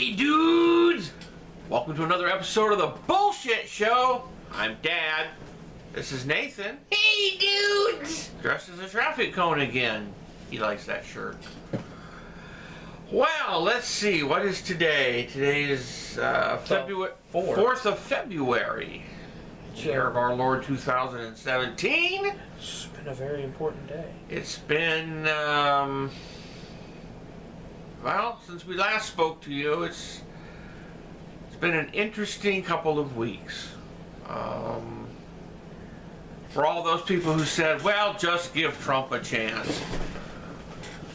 Hey dudes! Welcome to another episode of the Bullshit Show. I'm Dad. This is Nathan. Hey dudes! Dressed as a traffic cone again. He likes that shirt. Well, let's see. What is today? Today is February 4th of February. Year of our Lord 2017. It's been a very important day. It's been well, since we last spoke to you, it's been an interesting couple of weeks. For all those people who said, well, just give Trump a chance.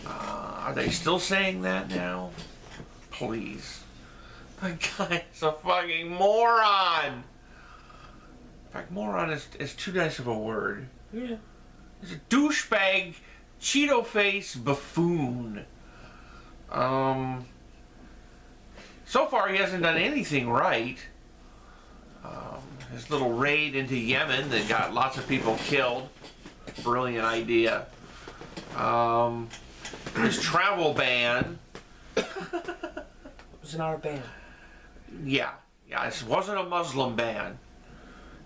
Are they still saying that now? Please. The guy's a fucking moron. In fact, moron is too nice of a word. Yeah. He's a douchebag, Cheeto face buffoon. So far he hasn't done anything right. His little raid into Yemen that got lots of people killed. Brilliant idea. His travel ban. It was not a ban. Yeah, it wasn't a Muslim ban.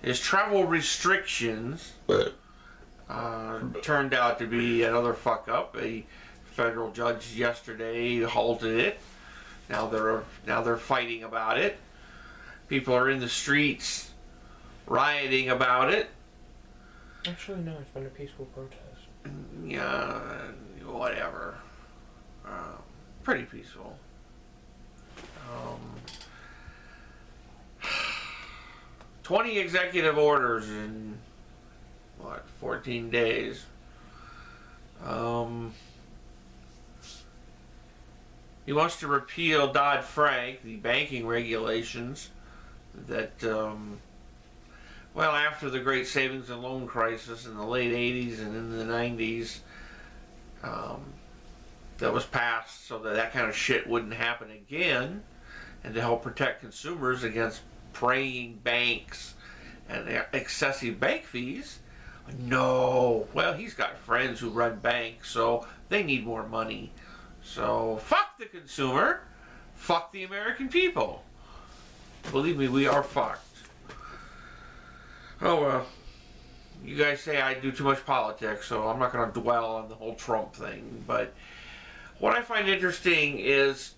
His travel restrictions turned out to be another fuck up. A federal judge yesterday halted it. Now they're fighting about it. People are in the streets rioting about it. Actually, no, it's been a peaceful protest. Yeah, whatever. Pretty peaceful. 20 executive orders in 14 days. He wants to repeal Dodd-Frank, the banking regulations that, after the great savings and loan crisis in the late 80s and in the 90s, that was passed so that kind of shit wouldn't happen again, and to help protect consumers against preying banks and excessive bank fees. No, well, he's got friends who run banks, so they need more money. So fuck the consumer, fuck the American people. Believe me, we are fucked. Oh well, you guys say I do too much politics, so I'm not going to dwell on the whole Trump thing. But what I find interesting is,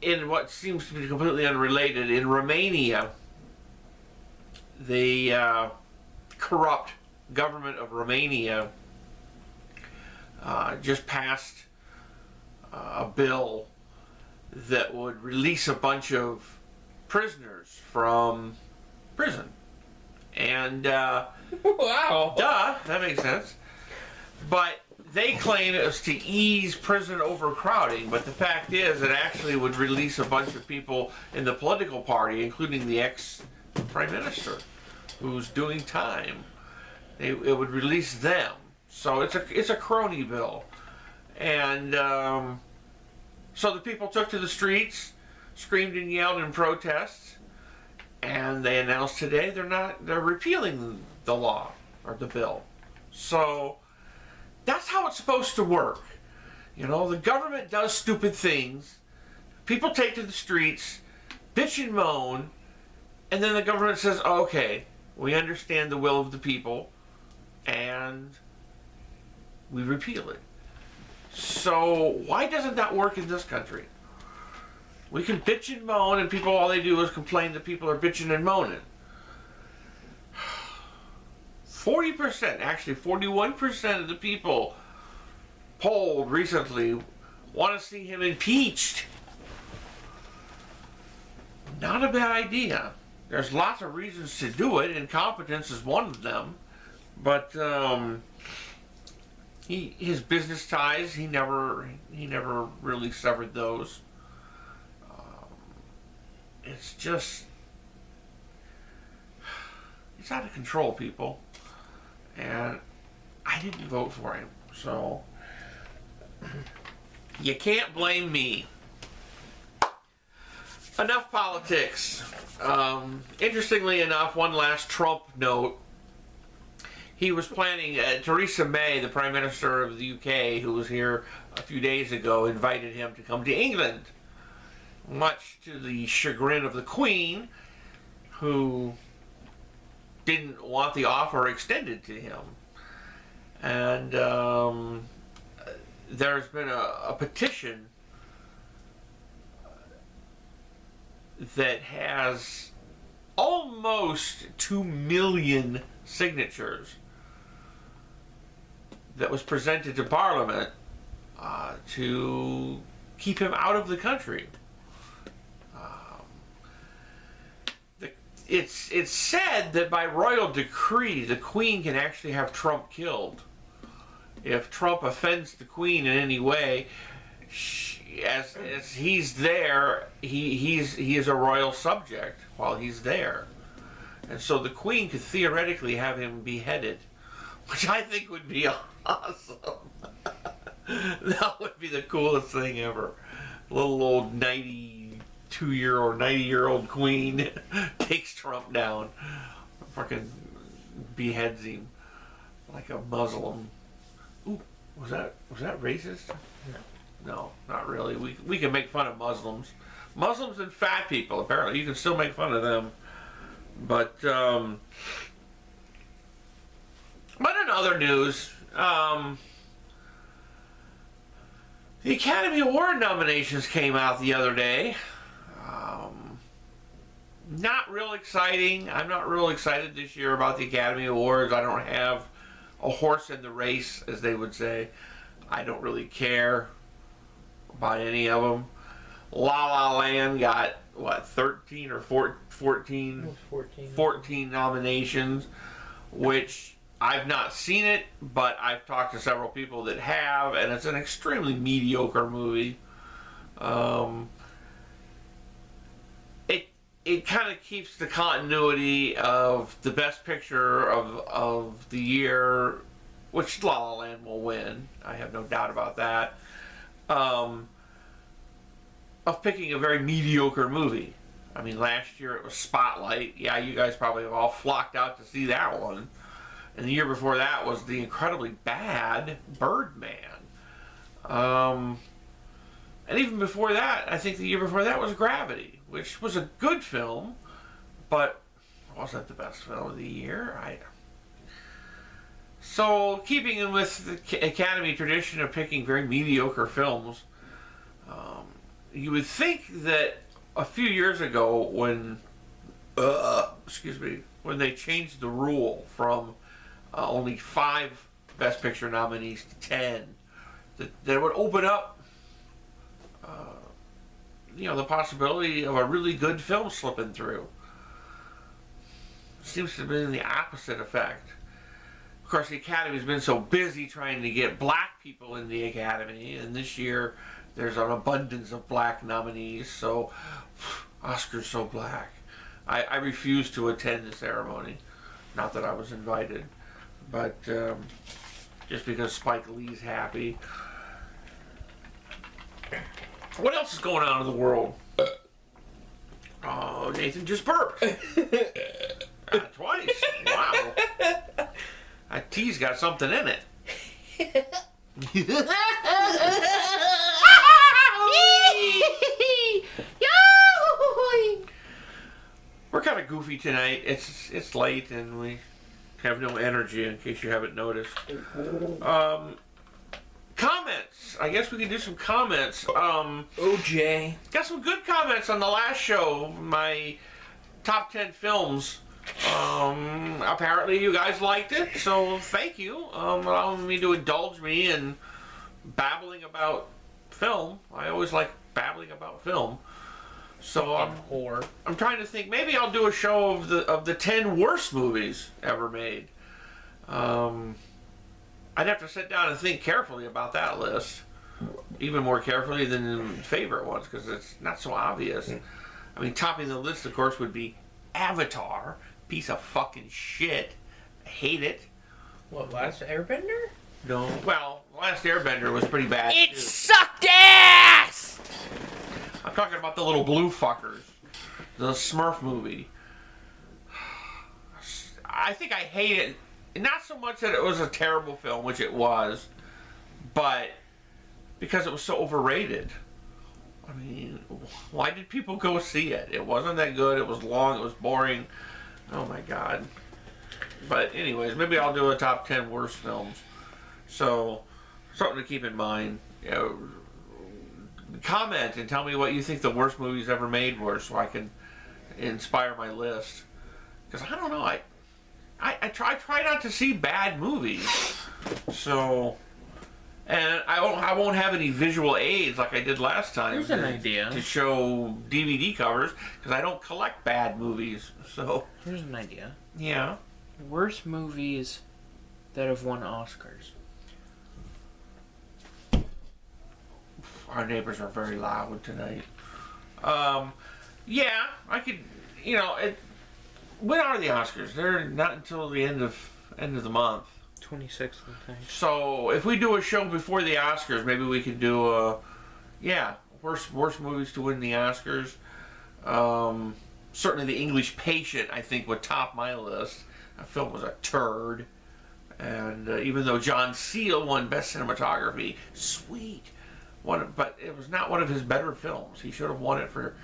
in what seems to be completely unrelated, in Romania, the corrupt government of Romania just passed a bill that would release a bunch of prisoners from prison. And, wow! Duh, that makes sense. But they claim it was to ease prison overcrowding, but the fact is it actually would release a bunch of people in the political party, including the ex-prime minister, who's doing time. It would release them. So it's a crony bill. And so the people took to the streets, screamed and yelled in protests, and they announced today they're repealing the law or the bill. So that's how it's supposed to work. You know, the government does stupid things, people take to the streets, bitch and moan, and then the government says, okay, we understand the will of the people, and we repeal it. So why doesn't that work in this country? We can bitch and moan, and people, all they do is complain that people are bitching and moaning. 40%, actually 41% of the people polled recently want to see him impeached. Not a bad idea. There's lots of reasons to do it. Incompetence is one of them. But his business ties, he never really severed those. It's just, he's out of control, people. And I didn't vote for him, so you can't blame me. Enough politics. Interestingly enough, one last Trump note. He was planning, Theresa May, the Prime Minister of the UK, who was here a few days ago, invited him to come to England much to the chagrin of the Queen, who didn't want the offer extended to him. And there's been a petition that has almost 2 million signatures that was presented to Parliament to keep him out of the country. It's said that by royal decree, the Queen can actually have Trump killed. If Trump offends the Queen in any way, as he's there, he is a royal subject while he's there. And so the Queen could theoretically have him beheaded, which I think would be awesome. That would be the coolest thing ever. Little old 92-year-old, 90-year-old Queen takes Trump down, fucking beheads him like a Muslim. Ooh, was that racist? No, not really. We can make fun of Muslims. Muslims and fat people, apparently. You can still make fun of them. But in other news, the Academy Award nominations came out the other day. Not real exciting. I'm not real excited this year about the Academy Awards. I don't have a horse in the race, as they would say. I don't really care about any of them. La La Land got, what, 13 or 14? 14 nominations, which I've not seen it, but I've talked to several people that have, and it's an extremely mediocre movie. It kind of keeps the continuity of the best picture of the year, which La La Land will win. I have no doubt about that. Of picking a very mediocre movie. I mean, last year it was Spotlight. Yeah, you guys probably have all flocked out to see that one. And the year before that was the incredibly bad Birdman. And even before that, I think the year before that was Gravity, which was a good film, but wasn't the best film of the year. So, keeping in with the Academy tradition of picking very mediocre films, you would think that a few years ago when they changed the rule from only 5 Best Picture nominees to 10, that it would open up the possibility of a really good film slipping through. Seems to have been the opposite effect. Of course, the Academy's been so busy trying to get black people in the Academy, and this year there's an abundance of black nominees, so Oscar's so black. I refuse to attend the ceremony. Not that I was invited, but just because Spike Lee's happy. What else is going on in the world? Oh, Nathan just burped. Twice. Wow. That tea's got something in it. We're kind of goofy tonight. It's late and we have no energy, in case you haven't noticed. Comments. I guess we can do some comments. OJ. Got some good comments on the last show. My top 10 films. Apparently you guys liked it, so thank you. Allowing me to indulge me in babbling about film. I always like babbling about film. So I'm trying to think. Maybe I'll do a show of the 10 worst movies ever made. I'd have to sit down and think carefully about that list. Even more carefully than favorite ones, because it's not so obvious. I mean, topping the list, of course, would be Avatar. Piece of fucking shit. I hate it. What, Last Airbender? No. Well, Last Airbender was pretty bad, It too. sucked ass! I'm talking about the little blue fuckers. The Smurf movie. I think I hate it. Not so much that it was a terrible film, which it was, but because it was so overrated. I mean, Why did people go see it? It wasn't that good. It was long. It was boring. Oh my god. But anyways, maybe I'll do a top 10 worst films. So, something to keep in mind. You know, comment and tell me what you think the worst movies ever made were, so I can inspire my list. Because I don't know, I try not to see bad movies. So, and I won't have any visual aids like I did last time. Here's an idea. To show DVD covers, because I don't collect bad movies. So, Here's an idea. yeah. Worst movies that have won Oscars. Our neighbors are very loud tonight. Yeah, I could, you know, when are the Oscars? They're not until the end of the month. 26th, I think. So if we do a show before the Oscars, maybe we could do worst movies to win the Oscars. Certainly The English Patient, I think, would top my list. That film was a turd. And even though John Seal won Best Cinematography, sweet. But it was not one of his better films. He should have won it for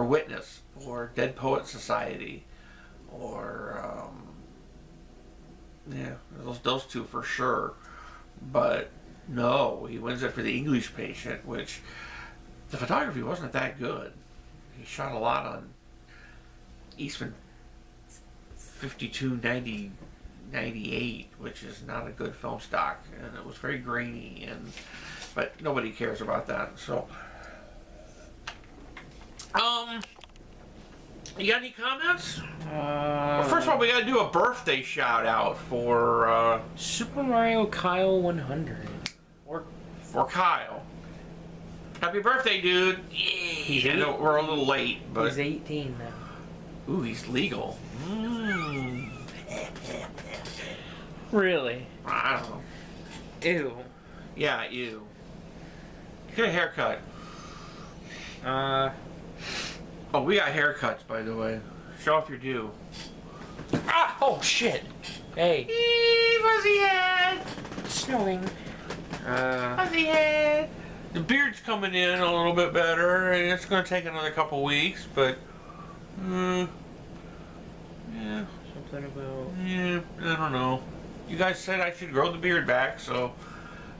Witness, or Dead Poets Society, or those two for sure. But no, he wins it for The English Patient, which the photography wasn't that good. He shot a lot on Eastman 52-90-98, which is not a good film stock, and it was very grainy, but nobody cares about that. So, you got any comments? Well, first of all, we gotta do a birthday shout out for Super Mario Kyle 100. for Kyle. Happy birthday, dude! I know we're a little late, but He's 18 now. ooh, he's legal. Really? I don't know. Ew. Yeah, you. Get a haircut. Oh, we got haircuts, by the way. Show off your due. Ah! Oh, shit! Hey. Fuzzy head! It's snowing. Fuzzy head! The beard's coming in a little bit better, and it's going to take another couple weeks, but... yeah, Something about... I don't know. You guys said I should grow the beard back, so...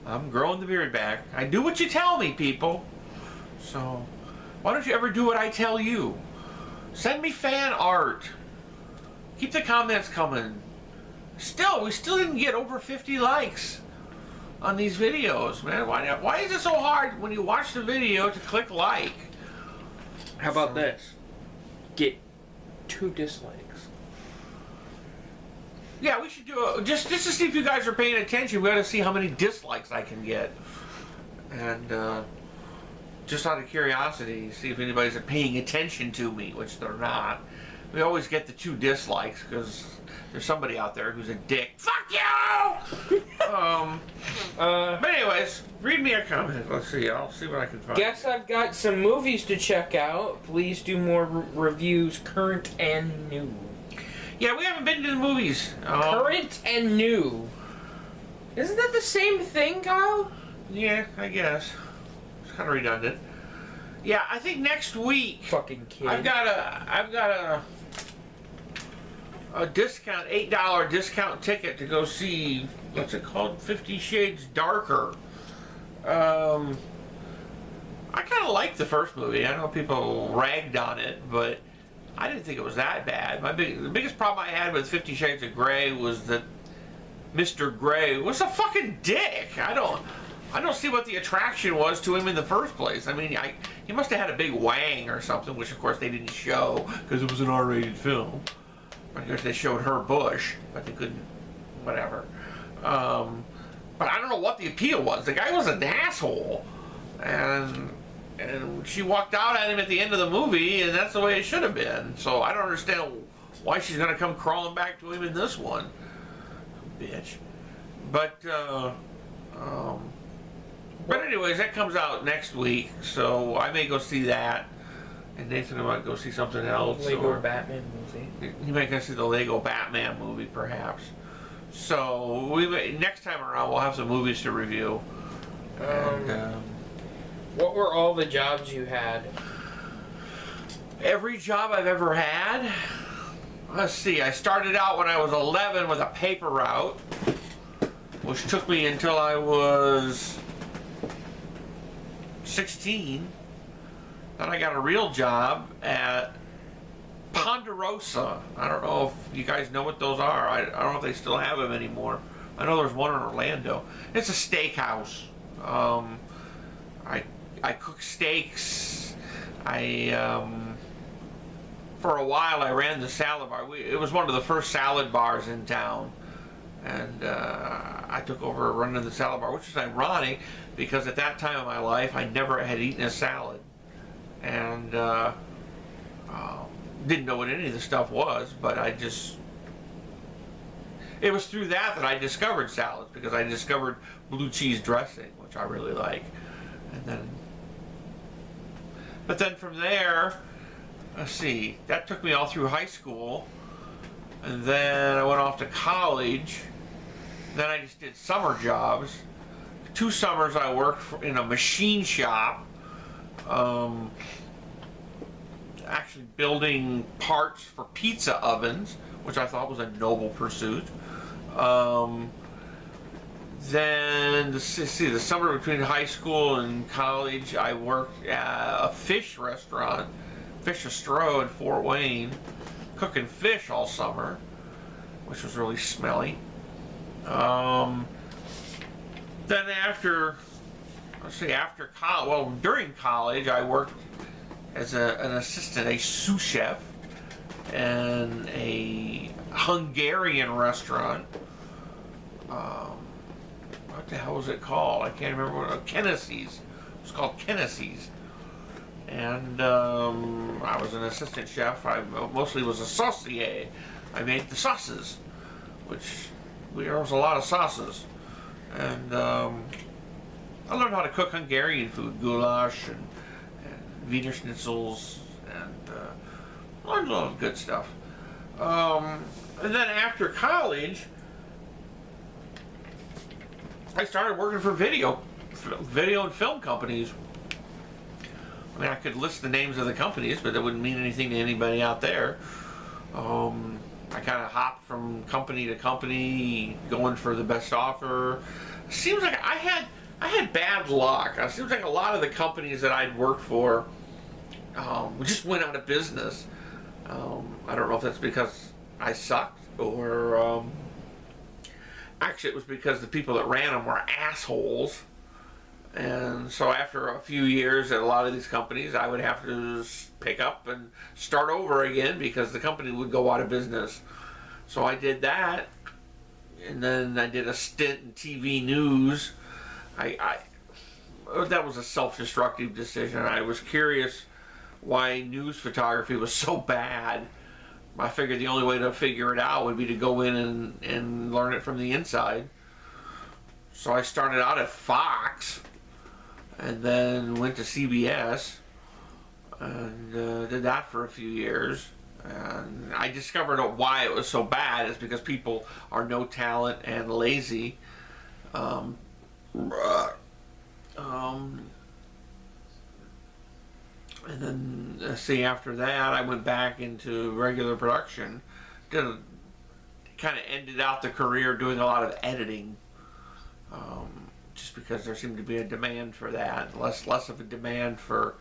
I'm growing the beard back. I do what you tell me, people. So... why don't you ever do what I tell you? Send me fan art. Keep the comments coming. We still didn't get over 50 likes on these videos, man. Why is it so hard when you watch the video to click like? How about this? Get 2 dislikes. Yeah, we should do just to see if you guys are paying attention. We got to see how many dislikes I can get, and just out of curiosity, see if anybody's paying attention to me, which they're not. We always get the 2 dislikes because there's somebody out there who's a dick. Fuck you! But anyways, read me a comment. Let's see. I'll see what I can find. Guess I've got some movies to check out. Please do more reviews, current and new. Yeah, we haven't been to the movies. Current and new. Isn't that the same thing, Kyle? Yeah, I guess. It's kind of redundant. Yeah, I think next week. Fucking kid. I've got a discount, $8 discount ticket to go see, what's it called? 50 Shades Darker. I kind of liked the first movie. I know people ragged on it, but I didn't think it was that bad. The biggest problem I had with 50 Shades of Grey was that Mr. Grey was a fucking dick. I don't see what the attraction was to him in the first place. I mean, he must have had a big wang or something, which of course they didn't show because it was an R-rated film. Of course they showed her bush, but they couldn't, whatever. But I don't know what the appeal was. The guy was an asshole. And she walked out at him at the end of the movie, and that's the way it should have been. So I don't understand why she's going to come crawling back to him in this one. Bitch. But anyways, that comes out next week, so I may go see that. And Nathan might go see something else. Lego Batman movie. He might go see the Lego Batman movie, perhaps. So next time around, we'll have some movies to review. What were all the jobs you had? Every job I've ever had. Let's see, I started out when I was 11 with a paper route, which took me until I was 16. Then I got a real job at Ponderosa. I don't know if you guys know what those are. I don't know if they still have them anymore. I know there's one in Orlando. It's a steakhouse. I cook steaks. For a while I ran the salad bar. It was one of the first salad bars in town, and I took over running the salad bar, which is ironic because at that time of my life I never had eaten a salad, and didn't know what any of the stuff was, but it was through that I discovered salads, because I discovered blue cheese dressing, which I really like. But then from there, let's see, that took me all through high school, and then I went off to college. Then I just did summer jobs. 2 summers I worked in a machine shop, actually building parts for pizza ovens, which I thought was a noble pursuit. Then the summer between high school and college, I worked at a fish restaurant, Fish Astro in Fort Wayne, cooking fish all summer, which was really smelly. Then during college, I worked as an assistant, a sous chef, in a Hungarian restaurant. What the hell was it called? I can't remember. Kennessy's. It was called Kennessy's. And I was an assistant chef. I mostly was a saucier. I made the sauces, which there was a lot of sauces. And I learned how to cook Hungarian food, goulash and Wiener schnitzels, and learned a lot of good stuff. And then after college, I started working for video and film companies. I mean, I could list the names of the companies, but that wouldn't mean anything to anybody out there. I kind of hopped from company to company, going for the best offer. Seems like I had bad luck. It seems like a lot of the companies that I'd worked for just went out of business. I don't know if that's because I sucked, or actually it was because the people that ran them were assholes. And so after a few years at a lot of these companies, I would have to pick up and start over again because the company would go out of business. So I did that, and then I did a stint in TV news. That was a self-destructive decision. I was curious why news photography was so bad. I figured the only way to figure it out would be to go in and learn it from the inside. So I started out at Fox, and then went to CBS, and did that for a few years. And I discovered why it was so bad is because people are no talent and lazy. And then, after that, I went back into regular production. Kind of ended out the career doing a lot of editing. Just because there seemed to be a demand for that, less of a demand for.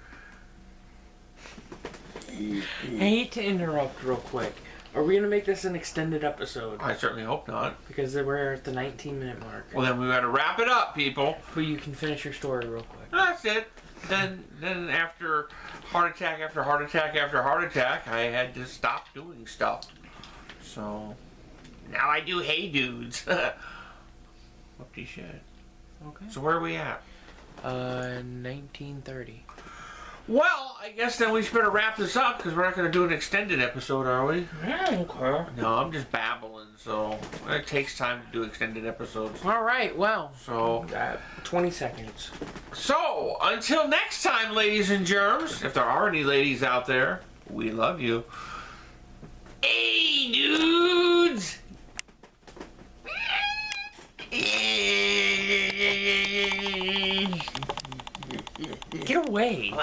I hate to interrupt real quick. Are we gonna make this an extended episode? I certainly hope not. Because we're at the 19-minute mark. Well, then we got to wrap it up, people. But you can finish your story real quick. That's it. Then after heart attack after heart attack after heart attack, I had to stop doing stuff. So now I do Hey Dudes. Whoopty shit. Okay. So where are we at? 1930. Well, I guess then we better wrap this up because we're not going to do an extended episode, are we? Yeah, okay. No, I'm just babbling, so it takes time to do extended episodes. All right, well. So 20 seconds. So, until next time, ladies and germs, if there are any ladies out there, we love you. Hey, dudes! Get away.